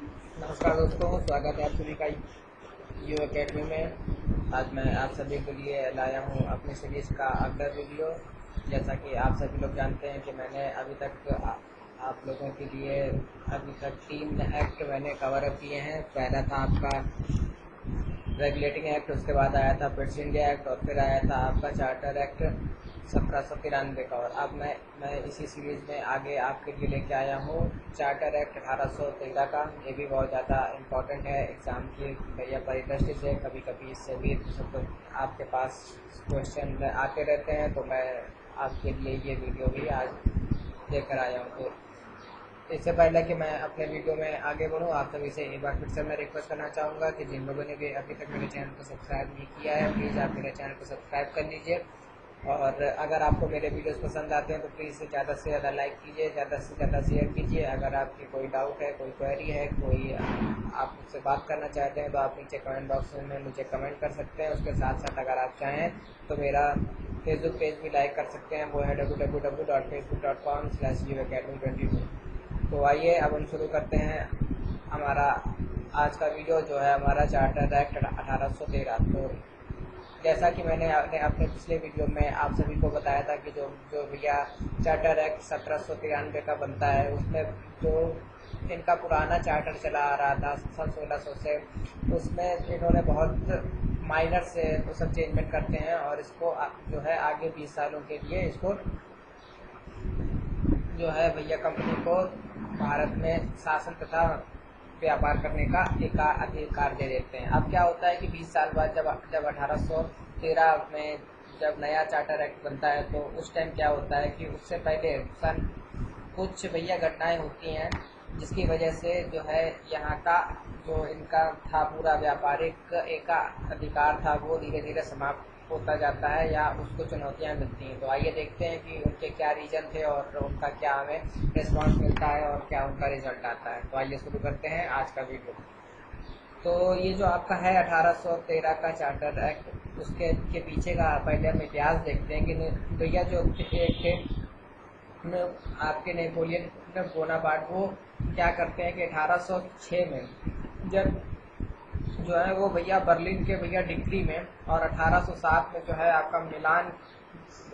नमस्कार दोस्तों, स्वागत है आप सभी का यू अकेडमी में। आज मैं आप सभी के लिए लाया हूँ अपनी सीरीज का अगला वीडियो। जैसा कि आप सभी लोग जानते हैं कि मैंने अभी तक आप लोगों के लिए अभी तक 3 एक्ट मैंने कवर अप किए हैं। पहला था आपका रेगुलेटिंग एक्ट, उसके बाद आया था पिट्स इंडिया एक्ट और फिर आया था आपका चार्टर एक्ट 1793 का। और अब मैं इसी सीरीज़ में आगे आपके लिए लेके आया हूँ चार्टर एक्ट 1813 का। ये भी बहुत ज़्यादा इम्पोर्टेंट है एग्ज़ाम की या परिदृष्टि से। कभी कभी इससे भी सब आपके पास क्वेश्चन आते रहते हैं, तो मैं आपके लिए ये वीडियो भी आज लेकर आया हूँ। तो इससे पहले कि मैं अपने वीडियो में आगे बढ़ूँ, आप सभी से एक बार फिर से मैं रिक्वेस्ट करना चाहूँगा कि जिन लोगों ने भी अभी तक मेरे चैनल को सब्सक्राइब नहीं किया है, प्लीज़ आप मेरे चैनल को सब्सक्राइब कर लीजिए। और अगर आपको मेरे वीडियोस पसंद आते हैं तो प्लीज़ ज़्यादा से ज़्यादा लाइक कीजिए, ज़्यादा से ज़्यादा शेयर कीजिए। अगर आपकी कोई डाउट है, कोई क्वेरी है, कोई आप मुझसे बात करना चाहते हैं तो आप नीचे कमेंट बॉक्स में मुझे कमेंट कर सकते हैं। उसके साथ साथ अगर आप चाहें तो मेरा फेसबुक पेज भी लाइक कर सकते हैं, वो है www.facebook.com/uacademy22। तो आइए अब हम शुरू करते हैं हमारा आज का वीडियो, जो है हमारा चार्टर एक्ट 1813। तो जैसा कि मैंने अपने पिछले वीडियो में आप सभी को बताया था कि जो जो भैया चार्टर एक्ट 1793 का बनता है, उसमें जो इनका पुराना चार्टर चला आ रहा था सन 1600 से, उसमें इन्होंने बहुत माइनर से वो सब चेंजमेंट करते हैं और इसको जो है आगे 20 सालों के लिए इसको जो है भैया कंपनी को भारत में शासन तथा व्यापार करने का अधिकार दे देते हैं। अब क्या होता है कि 20 साल बाद जब 1813 में जब नया चार्टर एक्ट बनता है, तो उस टाइम क्या होता है कि उससे पहले सन कुछ भैया घटनाएं होती हैं जिसकी वजह से जो है यहाँ का जो इनका था पूरा व्यापारिक अधिकार था, वो धीरे धीरे समाप्त होता जाता है या उसको चुनौतियाँ मिलती हैं। तो आइए देखते हैं कि उनके क्या रीज़न थे और उनका क्या हमें रिस्पॉन्स मिलता है और क्या उनका रिजल्ट आता है। तो आइए शुरू करते हैं आज का वीडियो। तो ये जो आपका है 1813 का चार्टर एक्ट, उसके के पीछे का पहले हम इतिहास देखते हैं कि भैया जो थे आपके नेपोलियन बोनापार्ट, वो क्या करते हैं कि 1806 में जब जो है वो भैया बर्लिन के भैया डिग्री में और 1807 में जो है आपका मिलान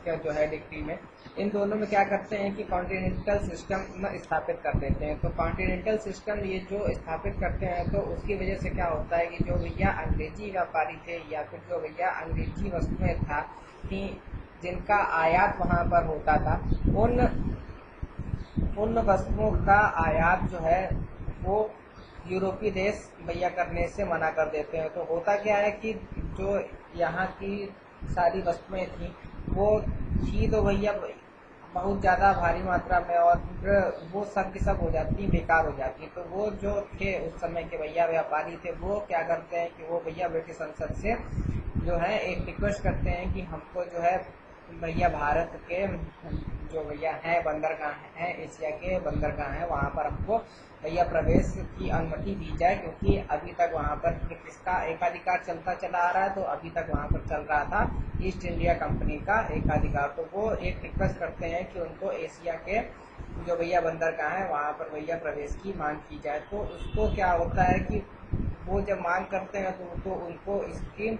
का जो है डिग्री में, इन दोनों में क्या करते हैं कि कॉन्टिनेंटल सिस्टम स्थापित कर देते हैं। तो कॉन्टिनेंटल सिस्टम ये जो स्थापित करते हैं, तो उसकी वजह से क्या होता है कि जो भैया अंग्रेजी व्यापारी थे या फिर जो भैया अंग्रेजी वस्तुएं था कि जिनका आयात वहाँ पर होता था, उन उन वस्तुओं का आयात जो है वो यूरोपीय देश भैया करने से मना कर देते हैं। तो होता क्या है कि जो यहाँ की सारी वस्तुएं थी, वो थी तो भैया बहुत ज़्यादा भारी मात्रा में, और वो सब की सब हो जाती, बेकार हो जाती। तो वो जो थे उस समय के भैया व्यापारी थे, वो क्या करते हैं कि वो भैया ब्रिटिश संसद से जो है एक रिक्वेस्ट करते हैं कि हमको जो है भैया भारत के जो भैया हैं बंदरगाह हैं, एशिया के बंदरगाह हैं, वहाँ पर हमको भैया प्रवेश की अनुमति दी जाए, क्योंकि अभी तक वहाँ पर किसका एकाधिकार चलता चला आ रहा है। तो अभी तक वहाँ पर चल रहा था ईस्ट इंडिया कंपनी का एकाधिकार। तो वो एक रिक्वेस्ट करते हैं कि उनको एशिया के जो भैया बंदरगाह हैं वहाँ पर भैया प्रवेश की मांग की जाए। तो उसको क्या होता है कि वो जब मांग करते हैं तो उनको इसकी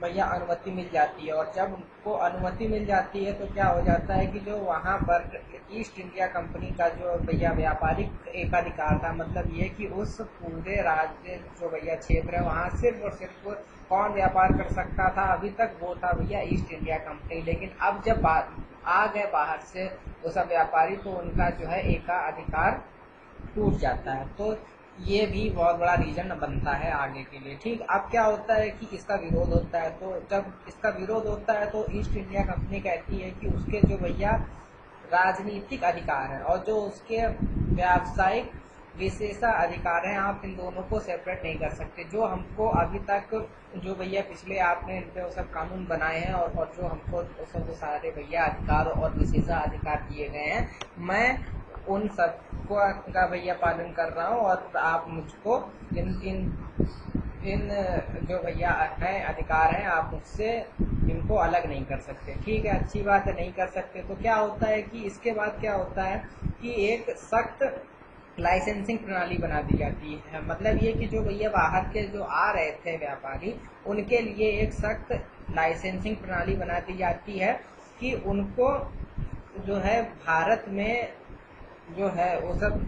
भैया अनुमति मिल जाती है। और जब उनको अनुमति मिल जाती है तो क्या हो जाता है कि जो वहाँ पर ईस्ट इंडिया कंपनी का जो भैया व्यापारिक एकाधिकार था, मतलब ये कि उस पूरे राज्य जो भैया क्षेत्र है वहाँ सिर्फ और सिर्फ कौन व्यापार कर सकता था, अभी तक वो था भैया ईस्ट इंडिया कंपनी। लेकिन अब जब आ गए बाहर से वो सब व्यापारी, तो उनका जो है एकाधिकार टूट जाता है। तो ये भी बहुत बड़ा रीजन बनता है आगे के लिए। ठीक, अब क्या होता है कि इसका विरोध होता है। तो जब इसका विरोध होता है तो ईस्ट इंडिया कंपनी कहती है कि उसके जो भैया राजनीतिक अधिकार हैं और जो उसके व्यावसायिक विशेषाधिकार हैं, आप इन दोनों को सेपरेट नहीं कर सकते। जो हमको अभी तक जो भैया पिछले आपने इन पे वो सब कानून बनाए हैं और जो हमको सब सारे भैया अधिकार और विशेषाधिकार दिए गए हैं, मैं उन सब का भैया पालन कर रहा हूँ, और आप मुझको इन इन इन जो भैया हैं अधिकार हैं, आप मुझसे इनको अलग नहीं कर सकते। ठीक है, अच्छी बात है, नहीं कर सकते। तो क्या होता है कि इसके बाद क्या होता है कि एक सख्त लाइसेंसिंग प्रणाली बना दी जाती है। मतलब ये कि जो भैया बाहर के जो आ रहे थे व्यापारी, उनके लिए एक सख्त लाइसेंसिंग प्रणाली बना दी जाती है कि उनको जो है भारत में जो है वो सब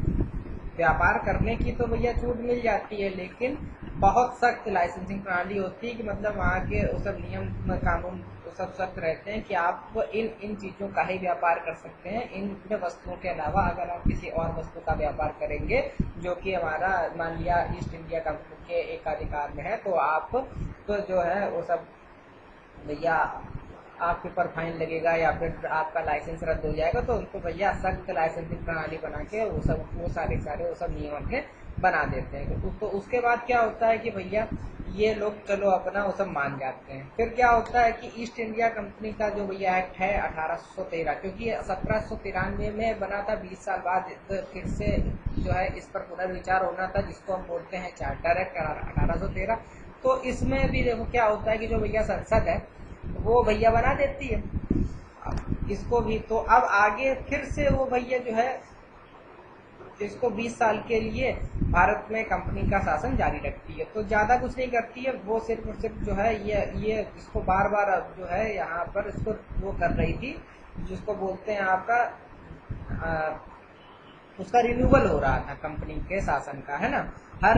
व्यापार करने की तो भैया छूट मिल जाती है, लेकिन बहुत सख्त लाइसेंसिंग प्रणाली होती है कि मतलब वहाँ के वो सब नियम कानून वो सब सख्त रहते हैं कि आप इन इन चीज़ों का ही व्यापार कर सकते हैं। इन वस्तुओं के अलावा अगर आप किसी और वस्तु का व्यापार करेंगे जो कि हमारा मान लिया ईस्ट इंडिया कंपनी के एकाधिकार में है, तो आप तो जो है वो सब भैया आपके ऊपर फाइन लगेगा या फिर आपका लाइसेंस रद्द हो जाएगा। तो उनको भैया सख्त लाइसेंसिंग प्रणाली बना के वो सारे वो सब नियम अपने बना देते हैं। तो उसके बाद क्या होता है कि भैया ये लोग चलो अपना वो सब मान जाते हैं। फिर क्या होता है कि ईस्ट इंडिया कंपनी का जो भैया एक्ट है 1813, क्योंकि 1793 में बना था, 20 साल बाद फिर से जो है इस पर पुनर्विचार होना था, जिसको हम बोलते हैं चार्टर एक्ट 1813। तो इसमें भी देखो क्या होता है कि जो भैया संसद है वो भैया बना देती है इसको भी। तो अब आगे फिर से वो भैया जो है इसको 20 साल के लिए भारत में कंपनी का शासन जारी रखती है। तो ज़्यादा कुछ नहीं करती है वो, सिर्फ और सिर्फ जो है ये इसको बार बार अब जो है यहाँ पर इसको वो कर रही थी, जिसको बोलते हैं आपका उसका रिन्यूअल हो रहा था कंपनी के शासन का, है ना, हर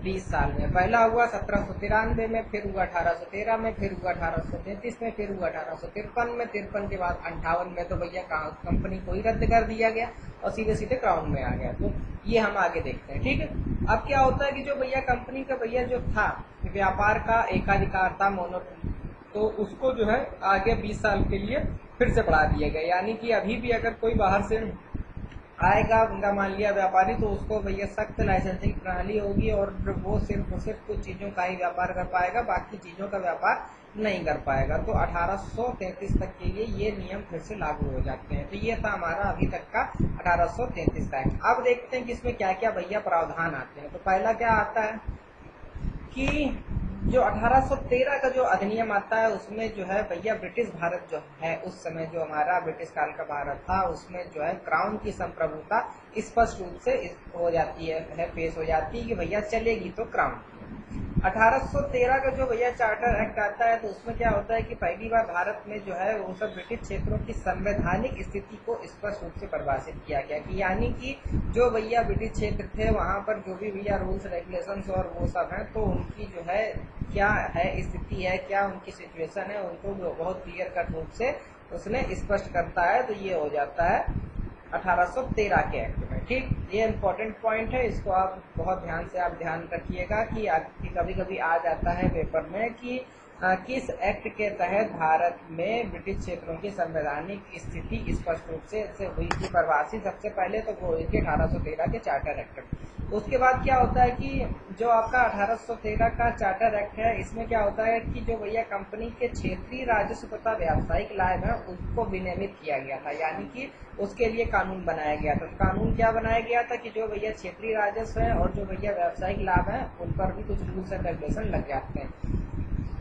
20 साल में। पहला हुआ 1793 में, फिर हुआ 1813 में, फिर हुआ 1833 में, फिर हुआ 1853 में, 53 के बाद 58 में तो भैया कंपनी को ही रद्द कर दिया गया और सीधे सीधे क्राउन में आ गया। तो ये हम आगे देखते हैं, ठीक है। अब क्या होता है कि जो भैया कंपनी का भैया जो था व्यापार का एकाधिकार था, मोनोपोली, तो उसको जो है आगे 20 साल के लिए फिर से बढ़ा दिया गया। यानी कि अभी भी अगर कोई बाहर से आएगा उनका मान लिया व्यापारी, तो उसको भैया सख्त लाइसेंसिंग प्रणाली होगी और वो सिर्फ कुछ चीज़ों का ही व्यापार कर पाएगा, बाकी चीज़ों का व्यापार नहीं कर पाएगा। तो 1833 तक के लिए ये नियम फिर से लागू हो जाते हैं। तो ये था हमारा अभी तक का 1833 का एक्ट। अब देखते हैं कि इसमें क्या क्या भैया प्रावधान आते हैं। तो पहला क्या आता है कि जो 1813 का जो अधिनियम आता है उसमें जो है भैया ब्रिटिश भारत जो है उस समय जो हमारा ब्रिटिश काल का भारत था, उसमें जो है क्राउन की संप्रभुता स्पष्ट रूप से हो जाती है पेश हो जाती है कि भैया चलेगी तो क्राउन। 1813 का जो भैया चार्टर एक्ट आता है तो उसमें क्या होता है कि पहली बार भारत में जो है वो सब ब्रिटिश क्षेत्रों की संवैधानिक स्थिति को स्पष्ट रूप से परिभाषित किया गया कि यानी कि जो भैया ब्रिटिश क्षेत्र थे वहाँ पर जो भी भैया रूल्स रेगुलेशंस और वो सब हैं, तो उनकी जो है क्या है स्थिति है, क्या उनकी सिचुएशन है, उनको बहुत क्लियर कट रूप से उसने स्पष्ट करता है। तो ये हो जाता है 1813 के एक्ट में, ठीक। ये इम्पोर्टेंट पॉइंट है, इसको आप बहुत ध्यान से आप ध्यान रखिएगा कि कभी कभी आ जाता है पेपर में कि किस एक्ट के तहत भारत में ब्रिटिश क्षेत्रों की संवैधानिक स्थिति स्पष्ट रूप से हुई थी परिभाषित। सबसे पहले तो वो हुई थी 1813 के चार्टर एक्ट। उसके बाद क्या होता है कि जो आपका 1813 का चार्टर एक्ट है, इसमें क्या होता है कि जो भैया कंपनी के क्षेत्रीय राजस्व तथा व्यावसायिक लाभ है उसको विनियमित किया गया था, यानी कि उसके लिए कानून बनाया गया था। कानून क्या बनाया गया था कि जो भैया क्षेत्रीय राजस्व है और जो भैया व्यावसायिक लाभ है उन पर भी कुछ रूल्स एंड रेगुलेशन लग जाते हैं।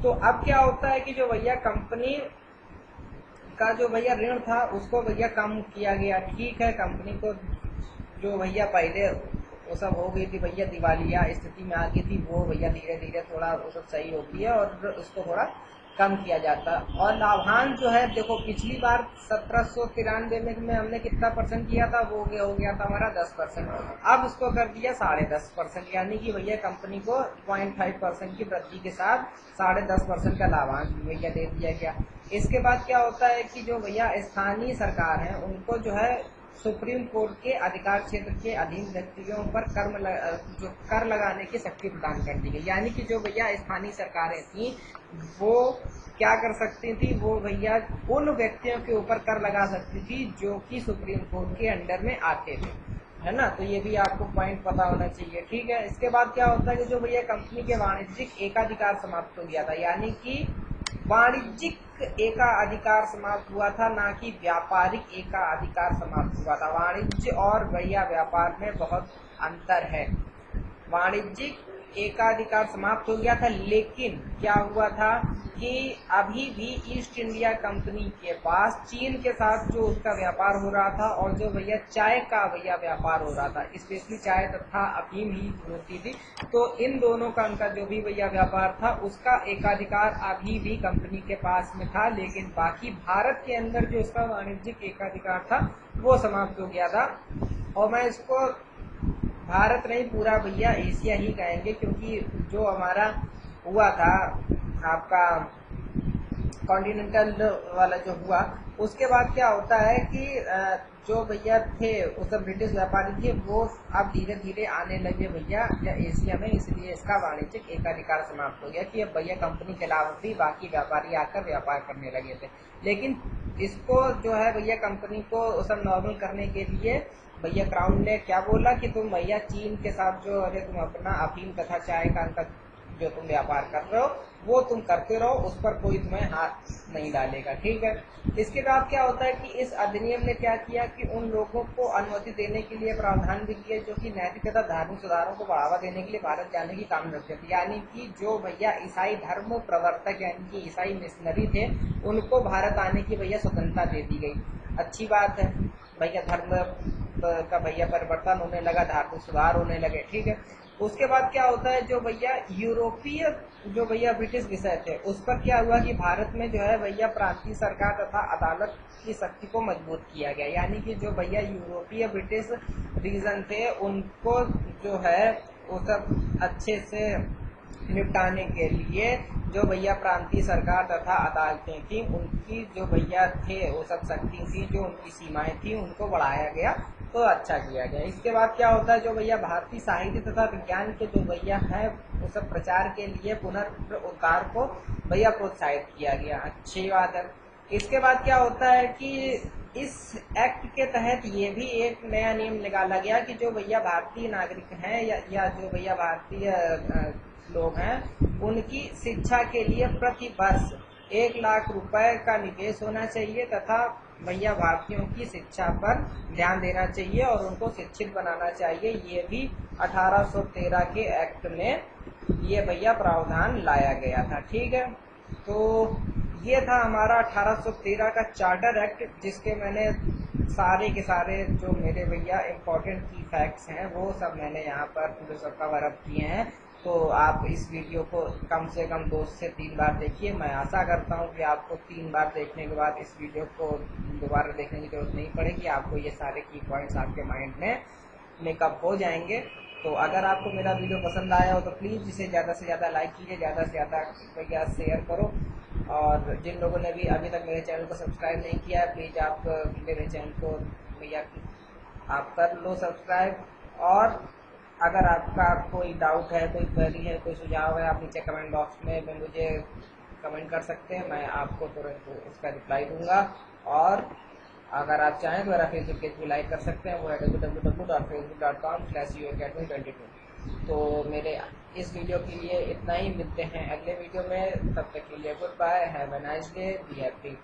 तो अब क्या होता है कि जो भैया कंपनी का जो भैया ऋण था उसको भैया कम किया गया, ठीक है। कंपनी को जो भैया पहले वो सब हो गई थी भैया दिवालिया स्थिति में आ गई थी, वो भैया धीरे धीरे थोड़ा वो सब सही होती है और उसको थोड़ा कम किया जाता। और लाभांश जो है देखो पिछली बार 1793 में हमने कितना परसेंट किया था, वो हो गया था हमारा 10%। अब उसको कर दिया 10.5%, यानी कि भैया कंपनी को 0.5% की वृद्धि के साथ 10.5% का लाभांश भैया दे दिया गया। इसके बाद क्या होता है कि जो भैया स्थानीय सरकार है उनको जो है सुप्रीम कोर्ट के अधिकार क्षेत्र के अधीन व्यक्तियों पर जो कर लगाने की शक्ति प्रदान कर दी गई। यानी कि जो भैया स्थानीय सरकारें थी वो क्या कर सकती थी, वो भैया उन व्यक्तियों के ऊपर कर लगा सकती थी जो कि सुप्रीम कोर्ट के अंडर में आते थे, है ना। तो ये भी आपको पॉइंट पता होना चाहिए, ठीक है। इसके बाद क्या होता है कि जो भैया कंपनी के वाणिज्यिक एकाधिकार समाप्त हो गया था, यानी कि वाणिज्यिक एकाधिकार समाप्त हुआ था, ना कि व्यापारिक एकाधिकार समाप्त हुआ था। वाणिज्य और भैया व्यापार में बहुत अंतर है। वाणिज्यिक एकाधिकार समाप्त हो गया था, लेकिन क्या हुआ था कि अभी भी ईस्ट इंडिया कंपनी के पास चीन के साथ जो उसका व्यापार हो रहा था और जो भैया चाय का भैया व्यापार हो रहा था, स्पेशली चाय तथा अफीम ही होती थी, तो इन दोनों का उनका जो भी भैया व्यापार था उसका एकाधिकार अभी भी कंपनी के पास में था, लेकिन बाकी भारत के अंदर जो उसका वाणिज्यिक एकाधिकार था वो समाप्त हो गया था। और मैं इसको भारत नहीं पूरा भैया एशिया ही कहेंगे, क्योंकि जो हमारा हुआ था आपका कॉन्टिनेंटल वाला जो हुआ, उसके बाद क्या होता है कि जो भैया थे उस ब्रिटिश व्यापारी थे वो अब धीरे धीरे आने लगे भैया या एशिया में, इसलिए इसका वाणिज्यिक एकाधिकार समाप्त हो गया कि अब भैया कंपनी के अलावा भी बाकी व्यापारी आकर व्यापार करने लगे थे। लेकिन इसको जो है भैया कंपनी को सब नॉर्मल करने के लिए भैया क्राउन ने क्या बोला कि तुम भैया चीन के साथ जो अरे तुम अपना अफीम तथा चाय का जो तुम व्यापार कर रहे हो वो तुम करते रहो, उस पर कोई तुम्हें हाथ नहीं डालेगा, ठीक है। इसके बाद क्या होता है कि इस अधिनियम ने क्या किया कि उन लोगों को अनुमति देने के लिए प्रावधान भी किए जो कि नैतिक तथा धार्मिक सुधारों को बढ़ावा देने के लिए भारत जाने की काम रखते थे, यानी कि जो भैया ईसाई धर्म प्रवर्तक यानी कि ईसाई मिशनरी थे उनको भारत आने की भैया स्वतंत्रता दे दी गई। अच्छी बात है, भैया धर्म का भैया परिवर्तन होने लगा, धार्मिक सुधार होने लगे, ठीक है। उसके बाद क्या होता है, जो भैया यूरोपीय जो भैया ब्रिटिश विषय थे उस पर क्या हुआ कि भारत में जो है भैया प्रांतीय सरकार तथा अदालत की शक्ति को मजबूत किया गया, यानी कि जो भैया यूरोपीय ब्रिटिश रीजन थे उनको जो है वो सब अच्छे से निपटाने के लिए जो भैया प्रांतीय सरकार तथा अदालतें थी उनकी जो भैया थे वो सब शक्ति थी, जो उनकी सीमाएं थी उनको बढ़ाया गया, तो अच्छा किया गया। इसके बाद क्या होता है, जो भैया भारतीय साहित्य तथा विज्ञान के जो भैया है वो सब प्रचार के लिए पुनर्उद्धार को भैया प्रोत्साहित किया गया, अच्छी बात है। इसके बाद क्या होता है कि इस एक्ट के तहत ये भी एक नया नियम निकाला गया कि जो भैया भारतीय नागरिक हैं या जो भैया भारतीय लोग हैं उनकी शिक्षा के लिए प्रति वर्ष 1 लाख रुपए का निवेश होना चाहिए तथा भैया भारतीयों की शिक्षा पर ध्यान देना चाहिए और उनको शिक्षित बनाना चाहिए। ये भी 1813 के एक्ट में ये भैया प्रावधान लाया गया था, ठीक है। तो ये था हमारा 1813 का चार्टर एक्ट, जिसके मैंने सारे के सारे जो मेरे भैया इम्पोर्टेंट की फैक्ट्स हैं वो सब मैंने यहाँ पर पूरे सब कवर अप किए हैं। तो आप इस वीडियो को कम से कम 2 से 3 बार देखिए। मैं आशा करता हूँ कि आपको 3 बार देखने के बाद इस वीडियो को दोबारा देखने की जरूरत नहीं पड़ेगी, आपको ये सारे की पॉइंट्स आपके माइंड में मेकअप हो जाएंगे। तो अगर आपको मेरा वीडियो पसंद आया हो तो प्लीज़ इसे ज़्यादा से ज़्यादा लाइक कीजिए, ज़्यादा से ज़्यादा भैया शेयर करो, और जिन लोगों ने भी अभी तक मेरे चैनल को सब्सक्राइब नहीं किया है प्लीज़ आप मेरे चैनल को भैया आप कर लो सब्सक्राइब। और अगर आपका कोई डाउट है, कोई क्वेरी है, कोई सुझाव है, आप नीचे कमेंट बॉक्स में मुझे कमेंट कर सकते हैं, मैं आपको तुरंत उसका रिप्लाई दूंगा। और अगर आप चाहें तो मेरा फेसबुक पेज भी लाइक कर सकते हैं, वो है www.facebook.com/uacademy22। तो मेरे इस वीडियो के लिए इतना ही, मिलते हैं अगले वीडियो में, तब तक के लिए goodbye, have a nice day, be happy.